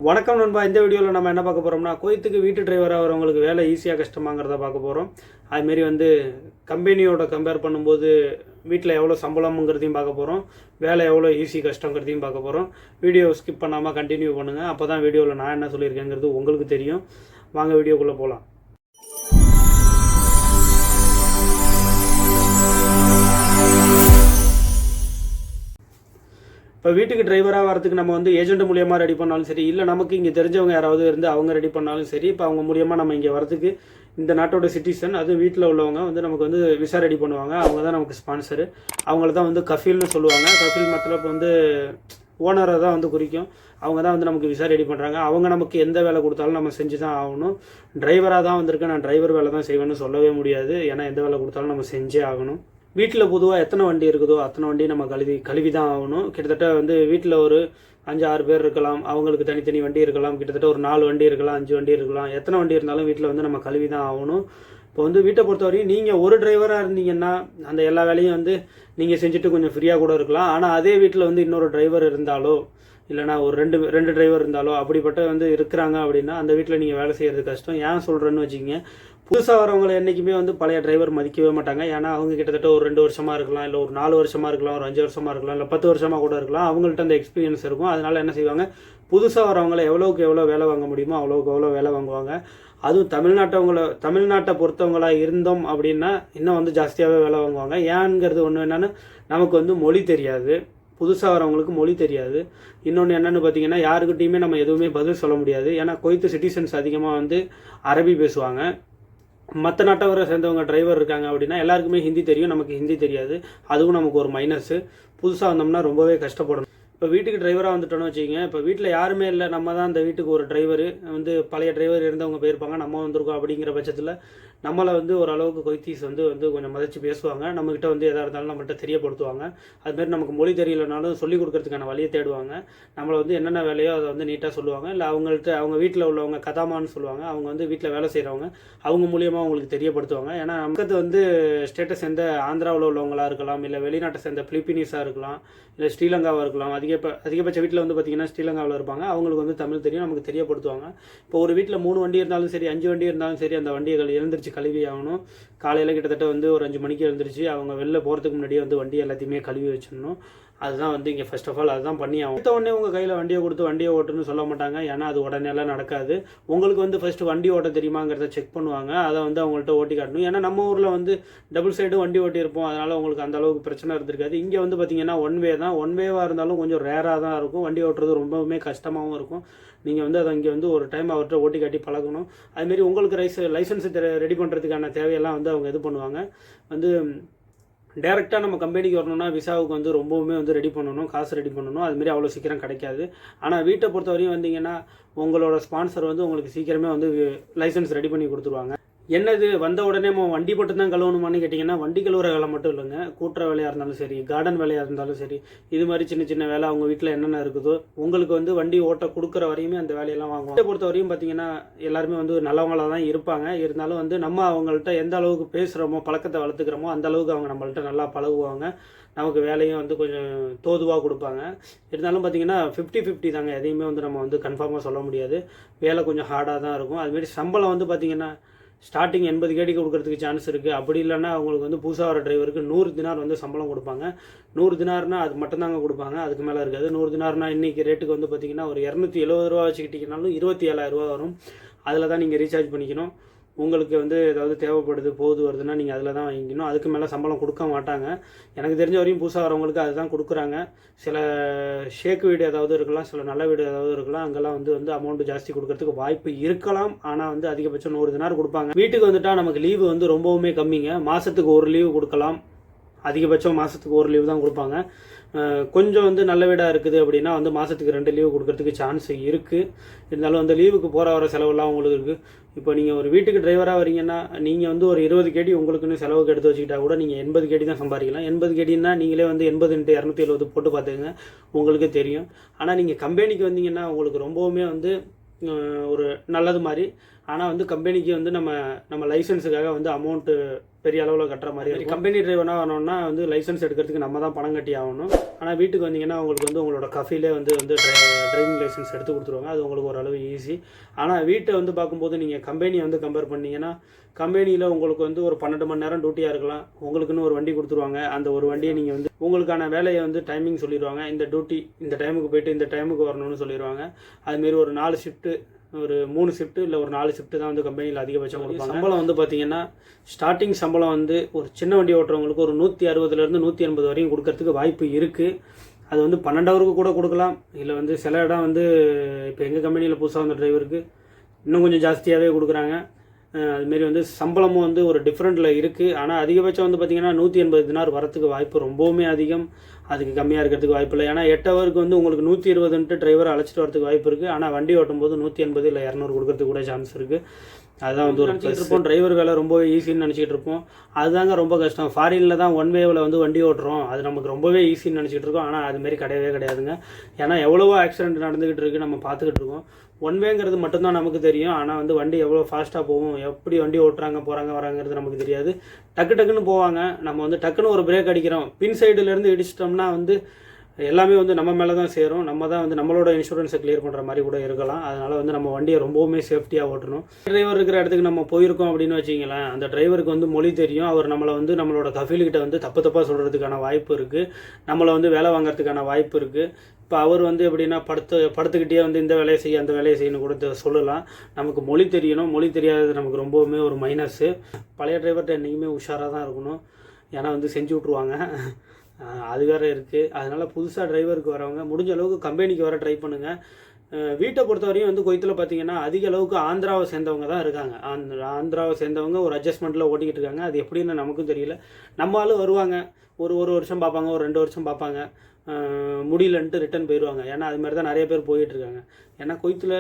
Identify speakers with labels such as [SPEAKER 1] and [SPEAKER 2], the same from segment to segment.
[SPEAKER 1] வணக்கம் நண்பா. இந்த வீடியோவில் நம்ம என்ன பார்க்க போகிறோம்னா, குவைத்துக்கு வீட்டு டிரைவராக வரவங்களுக்கு வேலை ஈஸியாக கஷ்டமாங்கிறத பார்க்க போகிறோம். அதுமாரி கம்பெனியோட கம்பேர் பண்ணும்போது வீட்டில் எவ்வளோ சம்பளம்ங்கிறதையும் பார்க்க போகிறோம், வேலை எவ்வளோ ஈஸி கஷ்டங்கிறதையும் பார்க்க போகிறோம். வீடியோ ஸ்கிப் பண்ணாமல் கண்டினியூ பண்ணுங்கள். அப்போ தான் வீடியோவில் நான் என்ன சொல்லியிருக்கேங்கிறது உங்களுக்கு தெரியும். வாங்க வீடியோக்குள்ளே போகலாம். இப்போ வீட்டுக்கு டிரைவராக வரதுக்கு நம்ம ஏஜென்ட் மூலியமாக ரெடி பண்ணாலும் சரி, இல்லை நமக்கு இங்கே தெரிஞ்சவங்க யாராவது இருந்து அவங்க ரெடி பண்ணாலும் சரி, இப்போ அவங்க மூலியமாக நம்ம இங்கே வரதுக்கு இந்த நாட்டோட சிட்டிசன், அதுவும் வீட்டில் உள்ளவங்க நமக்கு விசா ரெடி பண்ணுவாங்க. அவங்க தான் நமக்கு ஸ்பான்சரு. அவங்கள தான் கஃபீல்னு சொல்லுவாங்க. கஃபீல் மத்தலப் ஓனரை தான் குறிக்கும். அவங்க தான் நமக்கு விசா ரெடி பண்ணுறாங்க. அவங்க நமக்கு எந்த வேலை கொடுத்தாலும் நம்ம செஞ்சு தான் ஆகணும். டிரைவராக தான் வந்திருக்கேன், நான் டிரைவர் வேலை தான் செய்வேன்னு சொல்லவே முடியாது. ஏன்னா எந்த வேலை கொடுத்தாலும் நம்ம செஞ்சே ஆகணும். வீட்டில் பொதுவாக எத்தனை வண்டி இருக்குதோ அத்தனை வண்டி நம்ம கழுவி தான் ஆகணும். கிட்டத்தட்ட வீட்டில் ஒரு 5-6 பேர் இருக்கலாம். அவங்களுக்கு தனித்தனி வண்டி இருக்கலாம். கிட்டத்தட்ட ஒரு 4 வண்டி இருக்கலாம், 5 வண்டி இருக்கலாம். எத்தனை வண்டி இருந்தாலும் வீட்டில் நம்ம கழுவி தான் ஆகணும். இப்போ வீட்டை பொறுத்தவரையும் நீங்கள் ஒரு டிரைவராக இருந்தீங்கன்னா அந்த எல்லா வேலையும் நீங்கள் செஞ்சுட்டு கொஞ்சம் ஃப்ரீயாக கூட இருக்கலாம். ஆனால் அதே வீட்டில் இன்னொரு டிரைவர் இருந்தாலோ, இல்லைனா ஒரு ரெண்டு டிரைவர் இருந்தாலோ அப்படிப்பட்ட இருக்கிறாங்க அப்படின்னா அந்த வீட்டில் நீங்கள் வேலை செய்கிறது கஷ்டம். ஏன் சொல்கிறேன்னு வச்சுக்கிங்க, புதுசாக வரவங்களை என்றைக்குமே பழைய டிரைவர் மதிக்கவே மாட்டாங்க. ஏன்னா அவங்க கிட்டத்தட்ட ஒரு 2 வருஷமாக இருக்கலாம், இல்லை ஒரு 4 வருஷமாக இருக்கலாம், ஒரு 5 வருஷமாக இருக்கலாம், இல்லை 10 வருஷமாக கூட இருக்கலாம். அவங்கள்ட்ட அந்த எக்ஸ்பீரியன்ஸ் இருக்கும். அதனால் என்ன செய்வாங்க, புதுசாக வரவங்களை எவ்வளோக்கு எவ்வளோ வேலை வாங்க முடியுமோ அவ்வளோக்கு எவ்வளோ வேலை வாங்குவாங்க. அதுவும் தமிழ்நாட்டை பொறுத்தவங்களாக இருந்தோம் அப்படின்னா இன்னும் ஜாஸ்தியாகவே வேலை வாங்குவாங்க. ஏன்ங்கிறது ஒன்று என்னென்னு, நமக்கு மொழி தெரியாது. புதுசாக வரவங்களுக்கு மொழி தெரியாது. இன்னொன்று என்னென்னு பார்த்தீங்கன்னா, யாருக்கிட்டையுமே நம்ம எதுவுமே பதில் சொல்ல முடியாது. ஏன்னா குவைத்து சிட்டிசன்ஸ் அதிகமாக அரபி பேசுவாங்க. மற்ற நாட்டவரை சேர்ந்தவங்க டிரைவர் இருக்காங்க அப்படின்னா எல்லாருக்குமே ஹிந்தி தெரியும், நமக்கு ஹிந்தி தெரியாது. அதுவும் நமக்கு ஒரு மைனஸு. புதுசாக வந்தோம்னா ரொம்பவே கஷ்டப்படணும். இப்போ வீட்டுக்கு டிரைவராக வந்துட்டோன்னு வச்சுக்கிங்க, இப்போ வீட்டில் யாருமே இல்லை, நம்ம தான் அந்த வீட்டுக்கு ஒரு டிரைவர். பழைய டிரைவர் இருந்தவங்க போயிருப்பாங்க, நம்ம வந்திருக்கோம். அப்படிங்கிற பட்சத்தில் நம்மளை ஓரளவுக்கு கொய்த்தீஸ் கொஞ்சம் மதித்து பேசுவாங்க. நம்மக்கிட்ட எதாக இருந்தாலும் நம்மள்கிட்ட தெரியப்படுத்துவாங்க. அதுமாரி நமக்கு மொழி தெரியலனாலும் சொல்லிக் கொடுக்கறதுக்கான வழியை தேடுவாங்க. நம்மளை என்னென்ன வேலையோ அதை நீட்டாக சொல்லுவாங்க. இல்லை அவங்க வீட்டில் உள்ளவங்க கதாமான்னு சொல்லுவாங்க. அவங்க வீட்டில் வேலை செய்கிறவங்க, அவங்க மூலியமாக அவங்களுக்கு தெரியப்படுத்துவாங்க. ஏன்னா நமக்கு ஸ்டேட்டஸ் எந்த ஆந்திராவில் உள்ளவங்களாக இருக்கலாம், இல்லை வெளிநாட்டை சேர்ந்த பிலிப்பீனிஸாக இருக்கலாம், இல்லை ஸ்ரீலங்காவாக இருக்கலாம். அதிகபட்ச வீட்டில் பார்த்திங்கன்னா ஸ்ரீலங்காவில் இருப்பாங்க. அவங்களுக்கு தமிழ் தெரியும், நமக்கு தெரியப்படுத்துவாங்க. இப்போ ஒரு வீட்டில் 3 வண்டி இருந்தாலும் சரி, 5 வண்டி இருந்தாலும் சரி, அந்த வண்டியை எழுந்திரிச்சு கழுவி ஆகணும். காலையில் கிட்டத்தட்ட ஒரு 5 மணிக்கு எழுந்திரிச்சு அவங்க வெளில போகிறதுக்கு முன்னாடியே வண்டி எல்லாத்தையுமே கழுவி வச்சிடணும். அதுதான் இங்கே ஃபர்ஸ்ட் ஆஃப் ஆல் அதுதான் பண்ணி ஆகும். அடுத்த உடனே உங்கள் கையில் வண்டியை கொடுத்து வண்டியை ஓட்டுன்னு சொல்ல மாட்டாங்க. ஏன்னா அது உடனேலாம் நடக்காது. உங்களுக்கு ஃபஸ்ட்டு வண்டி ஓட்ட தெரியுமாங்கிறத செக் பண்ணுவாங்க. அதை அவங்கள்ட்ட ஓட்டி காட்டணும். ஏன்னா நம்ம ஊரில் டபுள் சைடு வண்டி ஓட்டியிருப்போம். அதனால் உங்களுக்கு அந்த அளவுக்கு பிரச்சனை இருந்திருக்காது. இங்கே பார்த்தீங்கன்னா ஒன் வே தான். ஒன் வேவாக இருந்தாலும் கொஞ்சம் ரேராக தான் இருக்கும். வண்டி ஓட்டுறது ரொம்பவுமே கஷ்டமாகவும் இருக்கும். நீங்கள் அதை இங்கே ஒரு டைம் அவர்கிட்ட ஓட்டி காட்டி பழகணும். அதுமாரி உங்களுக்கு லைசன்ஸ் ரெடி பண்ணுறதுக்கான தேவையெல்லாம் அவங்க இது பண்ணுவாங்க. டேரெக்டாக நம்ம கம்பெனிக்கு வரணும்னா விசாவுக்கு ரொம்பவுமே ரெடி பண்ணணும், காசு ரெடி பண்ணணும். அதுமாரி அவ்வளோ சீக்கிரம் கிடைக்காது. ஆனால் வீட்டை பொறுத்தவரையும் வந்தீங்கன்னா உங்களோட ஸ்பான்சர் உங்களுக்கு சீக்கிரமே லைசன்ஸ் ரெடி பண்ணி கொடுத்துருவாங்க. என்னது வந்த உடனே வண்டி மட்டும் தான் கழுவணுமான்னு கேட்டிங்கன்னா, வண்டி கழுவுற வேலை மட்டும் இல்லைங்க. கூட்டுற வேலையாக இருந்தாலும் சரி, கார்டன் வேலையாக இருந்தாலும் சரி, இது மாதிரி சின்ன சின்ன வேலை அவங்க வீட்டில் என்னென்ன இருக்குதோ உங்களுக்கு வண்டி ஓட்ட கொடுக்குற வரையுமே அந்த வேலையெல்லாம் வாங்குவாங்க. வீட்டை பொறுத்த வரையும் பார்த்தீங்கன்னா எல்லாருமே நல்லவங்களாக தான் இருப்பாங்க. இருந்தாலும் நம்ம அவங்கள்ட்ட எந்த அளவுக்கு பேசுகிறோமோ, பழக்கத்தை வளர்த்துக்கிறோமோ அந்த அளவுக்கு அவங்க நம்மள்ட்ட நல்லா பழகுவாங்க. நமக்கு வேலையும் கொஞ்சம் தோதுவாக கொடுப்பாங்க. இருந்தாலும் பார்த்தீங்கன்னா 50-50 தாங்க. எதையுமே நம்ம கன்ஃபார்மாக சொல்ல முடியாது. வேலை கொஞ்சம் ஹார்டாக தான் இருக்கும். அதுமாரி சம்பளம் பார்த்தீங்கன்னா ஸ்டார்டிங் 80 கேடிக்கு கொடுக்கறதுக்கு சான்ஸ் இருக்குது. அப்படி இல்லைன்னா அவங்களுக்கு புதுசாக வர டிரைவருக்கு 100 தினார் சம்பளம் கொடுப்பாங்க. 100 தினார்னா அது மட்டும்தாங்க கொடுப்பாங்க, அதுக்கு மேலே இருக்காது. 100 தினார்னா இன்றைக்கி ரேட்டுக்கு பார்த்தீங்கன்னா ஒரு 270 ரூபா வச்சுக்கிட்டிங்கனாலும் 27,000 ரூபா வரும். அதில் தான் நீங்கள் ரீசார்ஜ் பண்ணிக்கணும். உங்களுக்கு ஏதாவது தேவைப்படுது போது வருதுன்னா நீங்கள் அதில் தான் வாங்கிக்கணும். அதுக்கு மேலே சம்பளம் கொடுக்க மாட்டாங்க. எனக்கு தெரிஞ்ச வரையும் புதுசாக வரவங்களுக்கு அதுதான் கொடுக்குறாங்க. சில ஷேக் வீடு ஏதாவது இருக்கலாம், சில நல்ல வீடு ஏதாவது இருக்கலாம். அங்கெல்லாம் அமௌண்ட் ஜாஸ்தி கொடுக்கறதுக்கு வாய்ப்பு இருக்கலாம். ஆனால் அதிகபட்சம் 100 தினார் கொடுப்பாங்க. வீட்டுக்கு வந்துட்டால் நமக்கு லீவு ரொம்பவுமே கம்மிங்க. மாதத்துக்கு ஒரு லீவு கொடுக்கலாம். அதிகபட்சம் மாதத்துக்கு ஒரு லீவு தான் கொடுப்பாங்க. கொஞ்சம் நல்ல வீடாக இருக்குது அப்படின்னா மாதத்துக்கு 2 லீவு கொடுக்கறதுக்கு சான்ஸ் இருக்குது. இருந்தாலும் லீவுக்கு போகிற வர செலவுலாம் உங்களுக்கு இருக்குது. இப்போ நீங்கள் ஒரு வீட்டுக்கு டிரைவராக வரீங்கன்னா நீங்கள் ஒரு 20 கேடி உங்களுக்குன்னு செலவுக்கு எடுத்து வச்சுக்கிட்டா கூட நீங்கள் 80 கேடி தான் சம்பாதிக்கலாம். 80 கேடின்னா நீங்களே 80 × 270 போட்டு பார்த்துக்கங்க, உங்களுக்கே தெரியும். ஆனால் நீங்கள் கம்பெனிக்கு வந்தீங்கன்னா உங்களுக்கு ரொம்பவுமே ஒரு நல்லது மாதிரி. ஆனால் வந்து கம்பெனிக்கு வந்து நம்ம லைசன்ஸுக்காக வந்து அமௌண்ட்டு பெரிய அளவில் கட்டுற மாதிரி இருக்கும். கம்பெனி டிரைவராக வரணும்னா வந்து லைசன்ஸ் எடுக்கிறதுக்கு நம்ம தான் பணம் கட்டி ஆகணும். ஆனால் வீட்டுக்கு வந்தீங்கன்னா உங்களுக்கு வந்து உங்களோட கஃபிலே வந்து டிரைவிங் லைசன்ஸ் எடுத்து கொடுத்துருவாங்க. அது உங்களுக்கு ஓரளவு ஈஸி. ஆனால் வீட்டை வந்து பார்க்கும்போது நீங்கள் கம்பெனியை வந்து கம்பேர் பண்ணிங்கன்னா கம்பெனியில் உங்களுக்கு வந்து ஒரு 12 மணி நேரம் டியூட்டியாக இருக்கலாம். உங்களுக்குன்னு ஒரு வண்டி கொடுத்துருவாங்க. அந்த ஒரு வண்டியை நீங்கள் வந்து உங்களுக்கான வேலையை வந்து டைமிங் சொல்லிடுவாங்க. இந்த டியூட்டி இந்த டைமுக்கு போய்ட்டு இந்த டைமுக்கு வரணும்னு சொல்லிடுவாங்க. அதுமாரி ஒரு 4 ஷிஃப்ட்டு ஒரு 3 ஷிஃப்ட்டு இல்லை ஒரு 4 ஷிஃப்ட்டு தான் வந்து கம்பெனியில் அதிகபட்சம் கொடுப்பாங்க. சம்பளம் வந்து பார்த்தீங்கன்னா ஸ்டார்டிங் சம்பளம் வந்து ஒரு சின்ன வண்டி ஓட்டுறவங்களுக்கு ஒரு 160லேருந்து 180 வரையும் கொடுக்கறதுக்கு வாய்ப்பு இருக்குது. அது வந்து 12 ஹவருக்கு கூட கொடுக்கலாம். இல்லை வந்து சில இடம் வந்து இப்போ எங்கள் கம்பெனியில் புதுசாக வந்த டிரைவருக்கு இன்னும் கொஞ்சம் ஜாஸ்தியாகவே கொடுக்குறாங்க. அதுமாரி வந்து சம்பளமும் வந்து ஒரு டிஃப்ரெண்ட்டில் இருக்குது. ஆனால் அதிகபட்சம் வந்து பார்த்திங்கன்னா 180 தினார் வரத்துக்கு வாய்ப்பு ரொம்பவுமே அதிகம். அதுக்கு கம்மியாக இருக்கிறதுக்கு வாய்ப்பு இல்லை. ஏன்னா 8 ஹவருக்கு வந்து உங்களுக்கு 120ன்ட்டு டிரைவரை அழைச்சிட்டு வரதுக்கு வாய்ப்பு இருக்குது. ஆனால் வண்டி ஓட்டும் போது 180 இல்லை 200 கொடுக்கறதுக்கு கூட சான்ஸ் இருக்குது. அதுதான் வந்து ஒரு நினச்சிட்டு இருப்போம். டிரைவர் வேலை ரொம்ப ஈஸின்னு நினச்சிட்டு இருப்போம். அதுதாங்க ரொம்ப கஷ்டம். ஃபாரினில் தான் ஒன் வேவில் வந்து வண்டி ஓட்டுறோம், அது நமக்கு ரொம்பவே ஈஸின்னு நினச்சிட்டு இருக்கோம். ஆனால் அதுமாரி கிடையவே கிடையாதுங்க. ஏன்னா எவ்வளவோ ஆக்சிடென்ட் நடந்துக்கிட்டு இருக்குது, நம்ம பார்த்துக்கிட்டு இருக்கோம். ஒன் வேங்கிறது மட்டும்தான் நமக்கு தெரியும். ஆனால் வந்து வண்டி எவ்வளோ ஃபாஸ்ட்டாக போகும், எப்படி வண்டி ஓட்டுறாங்க போகிறாங்க வராங்கிறது நமக்கு தெரியாது. டக்குன்னு போவாங்க. நம்ம வந்து டக்குன்னு ஒரு பிரேக் அடிக்கிறோம், பின் சைடுலேருந்து இடிச்சிட்டோம்னா வந்து எல்லாமே வந்து நம்ம மேலே தான் சேரும். நம்ம தான் வந்து நம்மளோட இன்சூரன்ஸை கிளியர் பண்ணுற மாதிரி கூட இருக்கலாம். அதனால் வந்து நம்ம வண்டியை ரொம்பவுமே சேஃப்டியாக ஓட்டணும். டிரைவர் இருக்கிற இடத்துக்கு நம்ம போயிருக்கோம் அப்படின்னு வச்சிங்களேன், அந்த டிரைவருக்கு வந்து மொழி தெரியும். அவர் நம்மளை வந்து நம்மளோட கஃபீல்கிட்ட வந்து தப்பாக சொல்கிறதுக்கான வாய்ப்பு இருக்குது. நம்மளை வந்து வேலை வாங்குறதுக்கான வாய்ப்பு இருக்குது. இப்போ அவர் வந்து எப்படின்னா படுத்துக்கிட்டே வந்து இந்த வேலையை செய்ய அந்த வேலையை செய்யணும் கூட சொல்லலாம். நமக்கு மொழி தெரியணும். மொழி தெரியாதது நமக்கு ரொம்பவுமே ஒரு மைனஸ்ஸு. பழைய டிரைவர்கிட்ட என்றைக்குமே உஷாராக தான் இருக்கணும். ஏன்னா வந்து செஞ்சு விட்ருவாங்க. அது வேறு இருக்குது. அதனால் புதுசாக டிரைவருக்கு வரவங்க முடிஞ்ச அளவுக்கு கம்பெனிக்கு வர ட்ரை பண்ணுங்கள். வீட்டை பொறுத்தவரையும் வந்து கொய்த்தில் பார்த்தீங்கன்னா அதிக அளவுக்கு ஆந்திராவை சேர்ந்தவங்க தான் இருக்காங்க. ஆந்திராவை சேர்ந்தவங்க ஒரு அட்ஜஸ்ட்மெண்ட்டில் ஓட்டிக்கிட்டு இருக்காங்க. அது எப்படின்னு நமக்கும் தெரியல. நம்ம ஆளும் வருவாங்க, ஒரு வருஷம் பார்ப்பாங்க, ஒரு 2 வருஷம் பார்ப்பாங்க, முடியலன்ட்டு ரிட்டன் போயிடுவாங்க. ஏன்னா அது மாதிரி தான் நிறைய பேர் போயிட்டுருக்காங்க. ஏன்னா கொய்த்தில்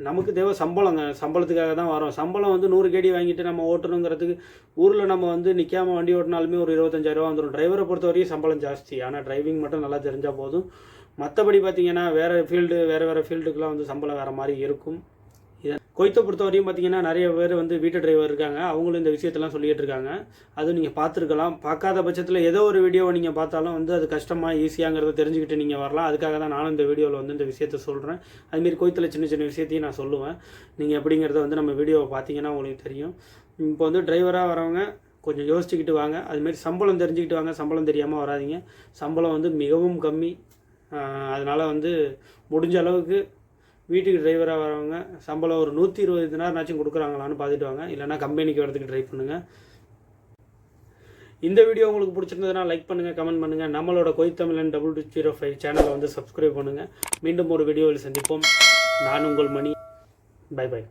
[SPEAKER 1] நமக்கு தேவை சம்பளங்க. சம்பளத்துக்காக தான் வரோம். சம்பளம் வந்து 100 கேடி வாங்கிட்டு நம்ம ஓட்டணுங்கிறதுக்கு ஊரில் நம்ம வந்து நிற்காமல் வண்டி ஓட்டினாலுமே ஒரு 25,000 வந்துடும். டிரைவரை பொறுத்த வரையும் சம்பளம் ஜாஸ்தி. ஆனால் டிரைவிங் மட்டும் நல்லா தெரிஞ்சால் போதும். மற்றபடி பார்த்திங்கன்னா வேறு ஃபீல்டுக்கெலாம் வந்து சம்பளம் வேறு மாதிரி இருக்கும். கொய்த்தை பொறுத்த வரையும் பார்த்தீங்கன்னா நிறைய பேர் வந்து வீட்டு டிரைவர் இருக்காங்க. அவங்களும் இந்த விஷயத்தெல்லாம் சொல்லிகிட்டு இருக்காங்க. அதுவும் நீங்கள் பார்த்துருக்கலாம். பார்க்காத பட்சத்தில் ஏதோ ஒரு வீடியோவை நீங்கள் பார்த்தாலும் வந்து அது கஷ்டமாக ஈஸியாங்கிறத தெரிஞ்சுக்கிட்டு நீங்கள் வரலாம். அதுக்காக தான் நானும் இந்த வீடியோவில் வந்து இந்த விஷயத்த சொல்கிறேன். அதுமாரி கொய்த்தில் சின்ன விஷயத்தையும் நான் சொல்லுவேன். நீங்கள் எப்படிங்கிறத வந்து நம்ம வீடியோவை பார்த்தீங்கன்னா உங்களுக்கு தெரியும். இப்போ வந்து டிரைவராக வரவங்க கொஞ்சம் யோசிச்சுக்கிட்டு வாங்க. அதுமாரி சம்பளம் தெரிஞ்சுக்கிட்டு வாங்க. சம்பளம் தெரியாமல் வராதிங்க. சம்பளம் வந்து மிகவும் கம்மி. அதனால் வந்து முடிஞ்ச அளவுக்கு வீட்டுக்கு டிரைவராக வரவங்க சம்பளம் ஒரு 120 தினார்னாச்சும் கொடுக்குறாங்களான்னு பார்த்துட்டு வாங்க. இல்லைனா கம்பெனிக்கு வரதுக்கு ட்ரை பண்ணுங்கள். இந்த வீடியோ உங்களுக்கு பிடிச்சிருந்ததுன்னா லைக் பண்ணுங்கள், கமெண்ட் பண்ணுங்கள். நம்மளோட கொய்த்தமிழன் 2205 சேனலை வந்து சப்ஸ்கிரைப் பண்ணுங்கள். மீண்டும் ஒரு வீடியோவில் சந்திப்போம். நான் உங்கள் மணி. பை.